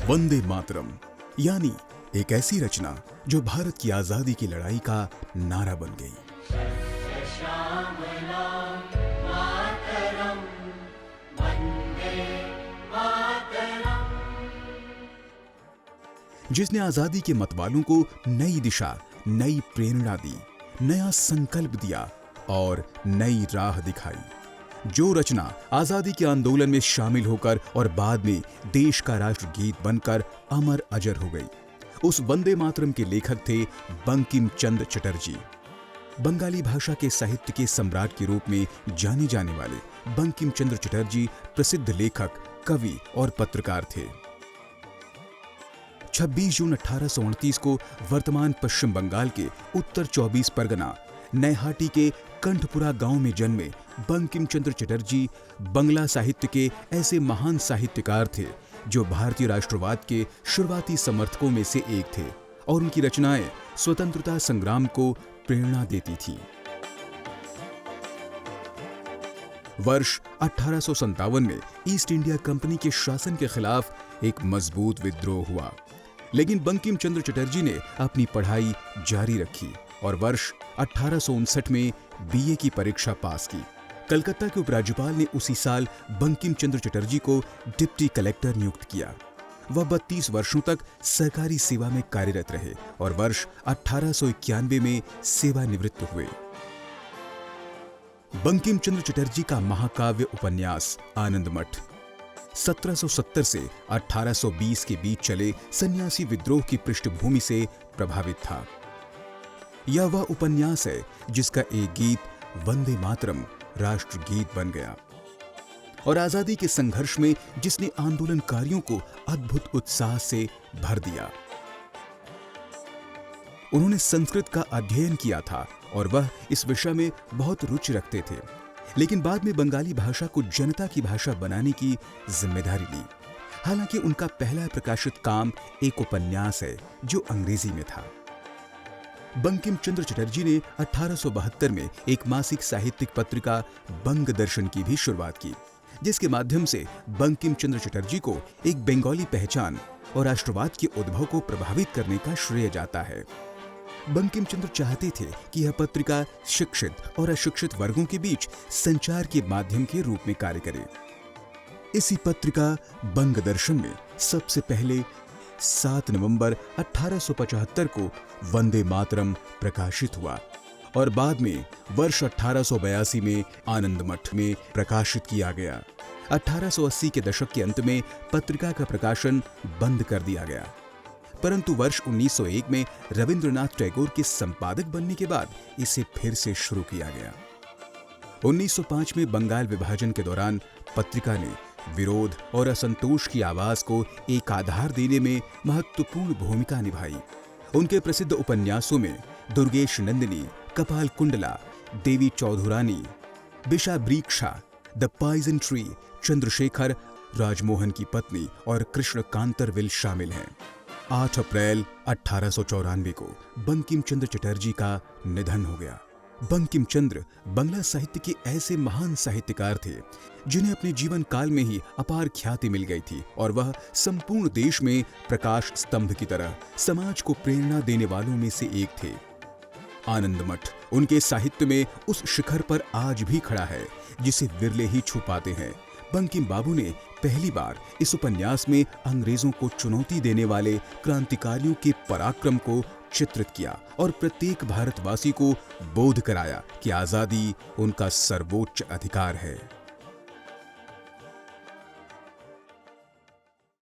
वंदे मातरम यानी एक ऐसी रचना जो भारत की आजादी की लड़ाई का नारा बन गई। जिसने आजादी के मतवालों को नई दिशा, नई प्रेरणा दी, नया संकल्प दिया और नई राह दिखाई। जो रचना आजादी के आंदोलन में शामिल होकर और बाद में देश का राष्ट्रगीत बनकर अमर अजर हो गई। उस वंदे मातरम के लेखक थे बंकिम चंद्र चटर्जी। बंगाली भाषा के साहित्य के सम्राट के रूप में जाने जाने वाले बंकिम चंद्र चटर्जी प्रसिद्ध लेखक, कवि और पत्रकार थे। 26 जून 1829 को वर्तमान पश्चिम बंगाल के उत्तर 24 परगना नैहाटी के कंठपुरा गांव में जन्मे बंकिम चंद्र चटर्जी बंगला साहित्य के ऐसे महान साहित्यकार थे जो भारतीय राष्ट्रवाद के शुरुआती समर्थकों में से एक थे और उनकी रचनाएं स्वतंत्रता संग्राम को प्रेरणा देती थी। वर्ष 1857 में ईस्ट इंडिया कंपनी के शासन के खिलाफ एक मजबूत विद्रोह हुआ, लेकिन बंकिम चंद्र चटर्जी ने अपनी पढ़ाई जारी रखी और वर्ष 1859 में बीए की परीक्षा पास की। कलकत्ता के उपराज्यपाल ने उसी साल बंकिम चंद्र चटर्जी को डिप्टी कलेक्टर नियुक्त किया। वह 32 वर्षों तक सरकारी सेवा में कार्यरत रहे और वर्ष 1891 में सेवानिवृत्त हुए। बंकिम चंद्र चटर्जी का महाकाव्य उपन्यास आनंद मठ 1770 से 1820 के बीच चले सन्यासी विद्रोह की पृष्ठभूमि से प्रभावित था। यह वह उपन्यास है जिसका एक गीत वंदे मातरम राष्ट्रगीत बन गया और आजादी के संघर्ष में जिसने आंदोलनकारियों को अद्भुत उत्साह से भर दिया। उन्होंने संस्कृत का अध्ययन किया था और वह इस विषय में बहुत रुचि रखते थे, लेकिन बाद में बंगाली भाषा को जनता की भाषा बनाने की जिम्मेदारी ली। हालांकि उनका पहला प्रकाशित काम एक उपन्यास है जो अंग्रेजी में था। बंकिम चंद्र चटर्जी ने 1872 में एक मासिक साहित्यिक पत्रिका बंग दर्शन की भी शुरुआत की, जिसके माध्यम से बंकिम चंद्र चटर्जी को एक बंगाली पहचान और राष्ट्रवाद के उद्भव को प्रभावित करने का श्रेय जाता है। बंकिम चंद्र चाहते थे कि यह पत्रिका शिक्षित और अशिक्षित वर्गों के बीच संचार के माध्यम के रूप में कार्य करे। इसी पत्रिका बंग दर्शन में सबसे पहले 7 नवंबर 1875 को वंदे मातरम प्रकाशित हुआ और बाद में वर्ष 1882 में आनंद मठ में प्रकाशित किया गया। 1880 के दशक के अंत में पत्रिका का प्रकाशन बंद कर दिया गया, परंतु वर्ष 1901 में रविंद्रनाथ टैगोर के संपादक बनने के बाद इसे फिर से शुरू किया गया। 1905 में बंगाल विभाजन के दौरान पत्रिका ने विरोध और असंतोष की आवाज को एक आधार देने में महत्वपूर्ण भूमिका निभाई। उनके प्रसिद्ध उपन्यासों में Durgeshnandini, Kapalkundala, Devi Chaudhurani, Bishabriksha, the poison tree, Chandrashekhar, Rajmohan की पत्नी और कृष्ण कांतरविल शामिल हैं। 8 अप्रैल 1894 को बंकिम चंद्र चटर्जी का निधन हो गया। बंकिम चंद्र बंगला साहित्य के ऐसे महान साहित्यकार थे जिन्हें अपने जीवन काल में ही अपार ख्याति मिल गई थी और वह संपूर्ण देश में प्रकाश स्तंभ की तरह समाज को प्रेरणा देने वालों में से एक थे। आनंद मठ उनके साहित्य में उस शिखर पर आज भी खड़ा है जिसे विरले ही छू पाते हैं। बंकिम बाबू ने पहली बार इस उपन्यास में अंग्रेजों को चुनौती देने वाले क्रांतिकारियों के पराक्रम को चित्रित किया और प्रत्येक भारतवासी को बोध कराया कि आजादी उनका सर्वोच्च अधिकार है।